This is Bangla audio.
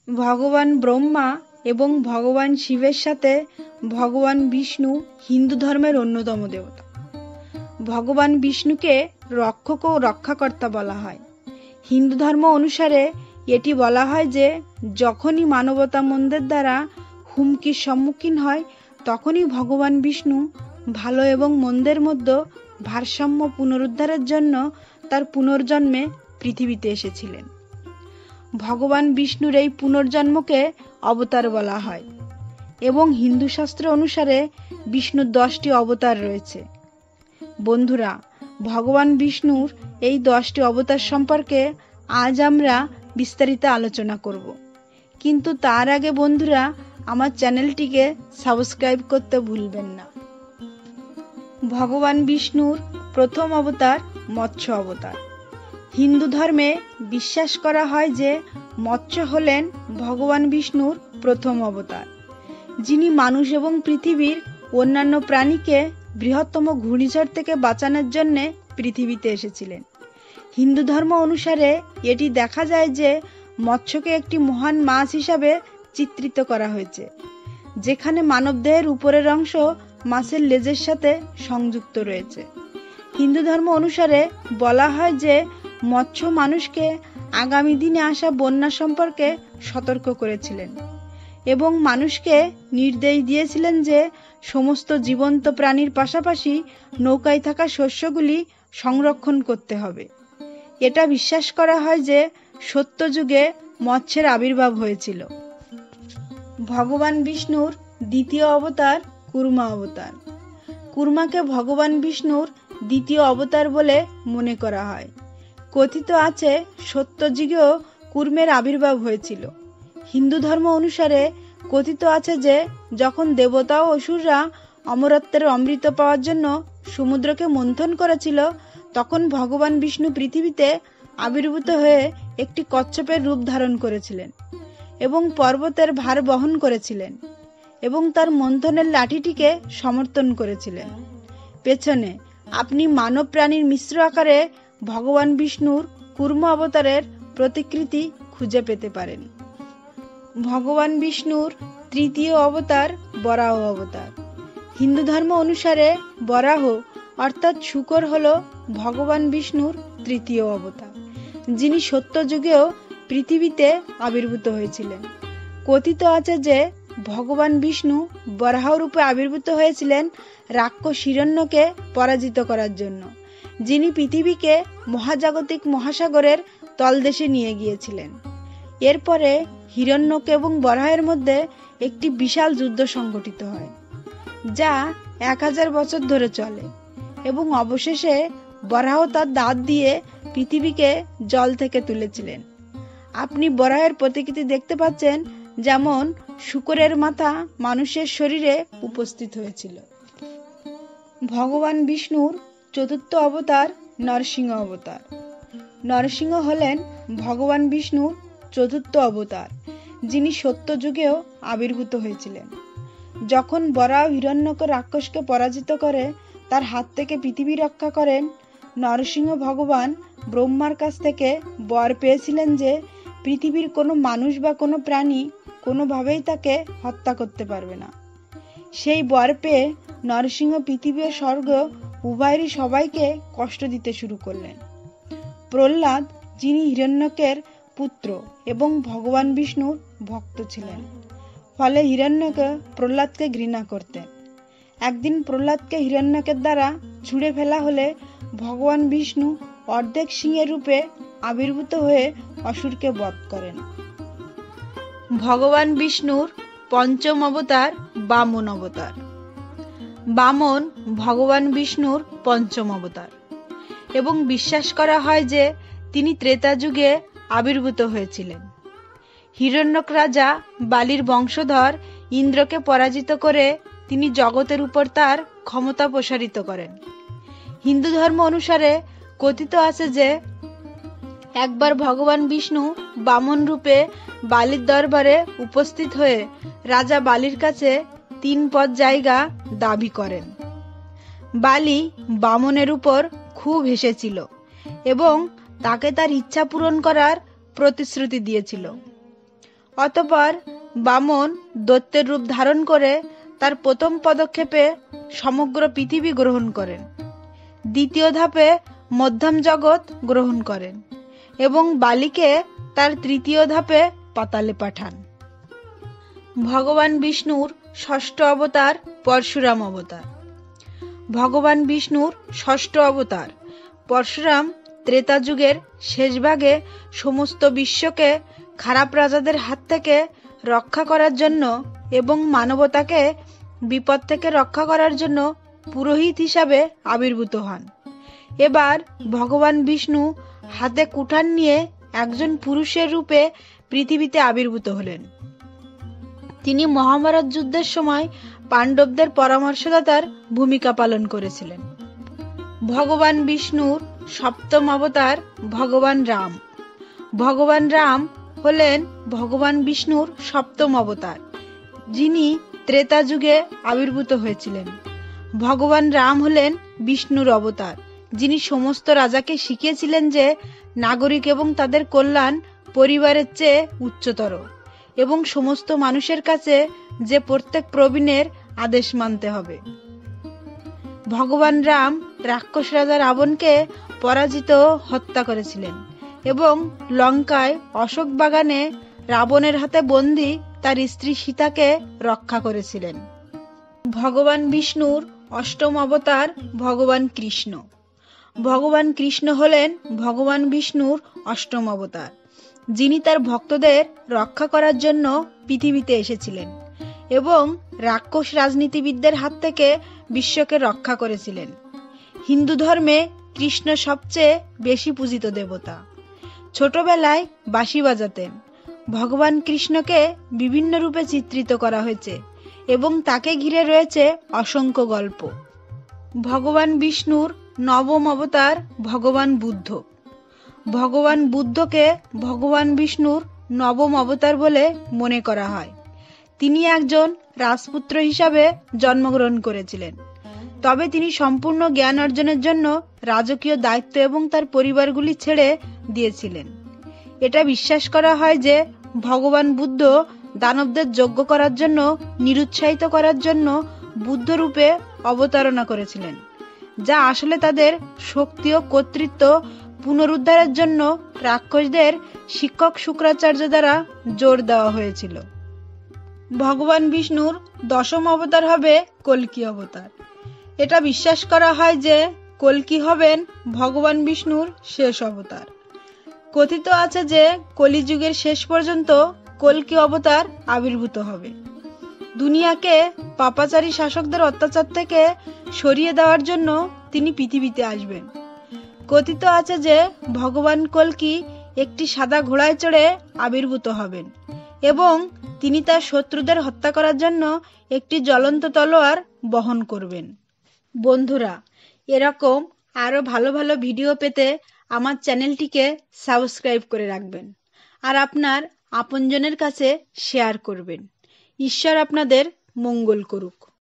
ভগবান ব্রহ্মা এবং ভগবান শিবের সাথে ভগবান বিষ্ণু হিন্দু ধর্মের অন্যতম দেবতা। ভগবান বিষ্ণুকে রক্ষক ও রক্ষাকর্তা বলা হয়। হিন্দু ধর্ম অনুসারে এটি বলা হয় যে যখনই মানবতা মন্দের দ্বারা হুমকির সম্মুখীন হয় তখনই ভগবান বিষ্ণু ভালো এবং মন্দের মধ্যে ভারসাম্য পুনরুদ্ধারের জন্য তার পুনর্জন্মে পৃথিবীতে এসেছিলেন। ভগবান বিষ্ণুর এই পুনর্জন্মকে অবতার বলা হয় এবং হিন্দু শাস্ত্র অনুসারে বিষ্ণুর 10টি অবতার রয়েছে। বন্ধুরা, ভগবান বিষ্ণুর এই 10টি অবতার সম্পর্কে আজ আমরা বিস্তারিত আলোচনা করব, কিন্তু তার আগে বন্ধুরা আমার চ্যানেলটিকে সাবস্ক্রাইব করতে ভুলবেন না। ভগবান বিষ্ণুর প্রথম অবতার মৎস্য অবতার। হিন্দু ধর্মে বিশ্বাস করা হয় যে মৎস্য হলেন ভগবান বিষ্ণুর প্রথম অবতার, যিনি মানুষ এবং পৃথিবীর অন্যান্য প্রাণীকে বৃহত্তম ঘূর্ণিঝড় থেকে বাঁচানোর জন্য পৃথিবীতে এসেছিলেন। হিন্দু ধর্ম অনুসারে এটি দেখা যায় যে মৎস্যকে একটি মহান মাছ হিসাবে চিত্রিত করা হয়েছে, যেখানে মানবদেহের উপরের অংশ মাছের লেজের সাথে সংযুক্ত রয়েছে। হিন্দু ধর্ম অনুসারে বলা হয় যে মৎস্য মানুষকে আগামী দিনে আসা বন্যা সম্পর্কে সতর্ক করেছিলেন এবং মানুষকে নির্দেশ দিয়েছিলেন যে সমস্ত জীবন্ত প্রাণীর পাশাপাশি নৌকায় থাকা শস্যগুলি সংরক্ষণ করতে হবে। এটা বিশ্বাস করা হয় যে সত্যযুগে মৎস্যের আবির্ভাব হয়েছিল। ভগবান বিষ্ণুর দ্বিতীয় অবতার কুর্মা অবতার। কুর্মাকে ভগবান বিষ্ণুর দ্বিতীয় অবতার বলে মনে করা হয়। কথিত আছে সত্যযুগেও কুর্মের আবির্ভাব হয়েছিল। হিন্দু ধর্ম অনুসারে কথিত আছে যে যখন দেবতা ও অসুররা অমরত্বের অমৃত পাওয়ার জন্য সমুদ্রকে মন্থন করেছিল, তখন ভগবান বিষ্ণু পৃথিবীতে আবির্ভূত হয়ে একটি কচ্ছপের রূপ ধারণ করেছিলেন এবং পর্বতের ভার বহন করেছিলেন এবং তার মন্থনের লাঠিটিকে সমর্থন করেছিলেন। পেছনে আপনি মানব প্রাণীর মিশ্র আকারে ভগবান বিষ্ণুর কুর্ম অবতারের প্রতিকৃতি খুঁজে পেতে পারেন। ভগবান বিষ্ণুর তৃতীয় অবতার বরাহ অবতার। হিন্দু ধর্ম অনুসারে বরাহ অর্থাৎ শূকর হল ভগবান বিষ্ণুর তৃতীয় অবতার, যিনি সত্যযুগেও পৃথিবীতে আবির্ভূত হয়েছিলেন। কথিত আছে যে ভগবান বিষ্ণু বরাহ রূপে আবির্ভূত হয়েছিলেন রাক্ষস হিরণ্যকে পরাজিত করার জন্য, যিনি পৃথিবীকে মহাজাগতিক মহাসাগরের তলদেশে নিয়ে গিয়েছিলেন। এরপরে হিরণ্যক এবং বরাহের মধ্যে একটি বিশাল যুদ্ধ সংঘটিত হয়, যা 1000 বছর ধরে চলে এবং অবশেষে বরাহ তার দাঁত দিয়ে পৃথিবীকে জল থেকে তুলেছিলেন। আপনি বরাহের প্রতিকৃতি দেখতে পাচ্ছেন, যেমন শূকরের মাথা মানুষের শরীরে উপস্থিত হয়েছিল। ভগবান বিষ্ণুর চতুর্থ অবতার নরসিংহ অবতার। নরসিংহ হলেন ভগবান বিষ্ণুর চতুর্থ অবতার, যিনি সত্যযুগেও আবির্ভূত হয়েছিলেন। যখন বরাহ হিরণ্যক রাক্ষসকে পরাজিত করে তার হাত থেকে পৃথিবী রক্ষা করেন, নরসিংহ ভগবান ব্রহ্মার কাছ থেকে বর পেয়েছিলেন যে পৃথিবীর কোনো মানুষ বা কোনো প্রাণী কোনোভাবেই তাকে হত্যা করতে পারবে না। সেই বর পেয়ে নরসিংহ পৃথিবী ও স্বর্গ উভয়েরই সবাইকে কষ্ট দিতে শুরু করলেন। প্রহ্লাদ, যিনি হিরণ্যকের পুত্র এবং ভগবান বিষ্ণুর ভক্ত ছিলেন, ফলে হিরণ্যক প্রহ্লাদকে ঘৃণা করতেন। একদিন প্রহ্লাদকে হিরণ্যকের দ্বারা ছুঁড়ে ফেলা হলে ভগবান বিষ্ণু অর্ধেক সিংহের রূপে আবির্ভূত হয়ে অসুরকে বধ করেন। ভগবান বিষ্ণুর পঞ্চম অবতার বামন অবতার। বামন ভগবান বিষ্ণুর পঞ্চম অবতার এবং বিশ্বাস করা হয় যে তিনি ত্রেতা যুগে আবির্ভূত হয়েছিলেন। হিরণ্যক রাজা বালির বংশধর ইন্দ্রকে পরাজিত করে তিনি জগতের উপর তার ক্ষমতা প্রসারিত করেন। হিন্দু ধর্ম অনুসারে কথিত আছে যে একবার ভগবান বিষ্ণু বামন রূপে বালির দরবারে উপস্থিত হয়ে রাজা বালির কাছে 3 পদ জায়গা দাবি করেন। বালি বামনের উপর খুব হেসেছিল এবং তাকে তার ইচ্ছা পূরণ করার প্রতিশ্রুতি দিয়েছিল। অতঃপর বামন দৈত্যের রূপ ধারণ করে তার প্রথম পদক্ষেপে সমগ্র পৃথিবী গ্রহণ করেন। দ্বিতীয় ধাপে মধ্যম জগৎ গ্রহণ করেন এবং বালিকে তার তৃতীয় ধাপে পাতালে পাঠান। ভগবান বিষ্ণুর ষষ্ঠ অবতার পরশুরাম অবতার। ভগবান বিষ্ণুর ষষ্ঠ অবতার পরশুরাম ত্রেতা যুগের শেষ ভাগে সমস্ত বিশ্বকে খারাপ রাজাদের হাত থেকে রক্ষা করার জন্য এবং মানবতাকে বিপদ থেকে রক্ষা করার জন্য পুরোহিত হিসাবে আবির্ভূত হন। এবার ভগবান বিষ্ণু হাতে কুঠার নিয়ে একজন পুরুষের রূপে পৃথিবীতে আবির্ভূত হলেন। তিনি মহাভারত যুদ্ধের সময় পাণ্ডবদের পরামর্শদাতার ভূমিকা পালন করেছিলেন। ভগবান বিষ্ণুর সপ্তম অবতার ভগবান রাম। ভগবান রাম হলেন ভগবান বিষ্ণুর সপ্তম অবতার, যিনি ত্রেতা যুগে আবির্ভূত হয়েছিলেন। ভগবান রাম হলেন বিষ্ণুর অবতার, যিনি সমস্ত রাজাকে শিখিয়েছিলেন যে নাগরিক এবং তাদের কল্যাণ পরিবারের চেয়ে উচ্চতর এবং সমস্ত মানুষের কাছে যে প্রত্যেক প্রবীণের আদেশ মানতে হবে। ভগবান রাম রাক্ষস রাজা রাবণকে পরাজিত হত্যা করেছিলেন এবং লঙ্কায় অশোক বাগানে রাবণের হাতে বন্দী তার স্ত্রী সীতাকে রক্ষা করেছিলেন। ভগবান বিষ্ণুর অষ্টম অবতার ভগবান কৃষ্ণ। ভগবান কৃষ্ণ হলেন ভগবান বিষ্ণুর অষ্টম অবতার, যিনি তার ভক্তদের রক্ষা করার জন্য পৃথিবীতে এসেছিলেন এবং রাক্ষস রাজনীতিবিদদের হাত থেকে বিশ্বকে রক্ষা করেছিলেন। হিন্দু ধর্মে কৃষ্ণ সবচেয়ে বেশি পূজিত দেবতা। ছোটবেলায় বাঁশি বাজাতেন। ভগবান কৃষ্ণকে বিভিন্ন রূপে চিত্রিত করা হয়েছে এবং তাকে ঘিরে রয়েছে অসংখ্য গল্প। ভগবান বিষ্ণুর নবম অবতার ভগবান বুদ্ধ। ভগবান বুদ্ধকে ভগবান বিষ্ণুর নবম অবতার বলে মনে করা হয়। তিনি একজন রাজপুত্র হিসাবে জন্মগ্রহণ করেছিলেন, তবে তিনি সম্পূর্ণ জ্ঞান অর্জনের জন্য রাজকীয় দায়িত্ব এবং তার পরিবারগুলি ছেড়ে দিয়েছিলেন। এটা বিশ্বাস করা হয় যে ভগবান বুদ্ধ দানবদের যজ্ঞ করার জন্য নিরুৎসাহিত করার জন্য বুদ্ধ রূপে অবতারণা করেছিলেন, যা আসলে তাদের শক্তি ও কর্তৃত্ব পুনরুদ্ধারের জন্য রাক্ষসদের শিক্ষক শুক্রাচার্য দ্বারা জোর দেওয়া হয়েছিল। ভগবান বিষ্ণুর দশম অবতার হবে কল্কি অবতার। এটা বিশ্বাস করা হয় যে কল্কি হবেন ভগবান বিষ্ণুর শেষ অবতার। কথিত আছে যে কলিযুগের শেষ পর্যন্ত কল্কি অবতার আবির্ভূত হবে। দুনিয়াকে পাপাচারী শাসকদের অত্যাচার থেকে সরিয়ে দেওয়ার জন্য তিনি পৃথিবীতে আসবেন। কথিত আছে যে ভগবান কল্কি একটি সাদা ঘোড়ায় চড়ে আবির্ভূত হবেন এবং তিনি তার শত্রুদের হত্যা করার জন্য একটি জ্বলন্ত তলোয়ার বহন করবেন। বন্ধুরা, এরকম আরো ভালো ভালো ভিডিও পেতে আমার চ্যানেলটিকে সাবস্ক্রাইব করে রাখবেন আর আপনার আপনজনের কাছে শেয়ার করবেন। ঈশ্বর আপনাদের মঙ্গল করুক।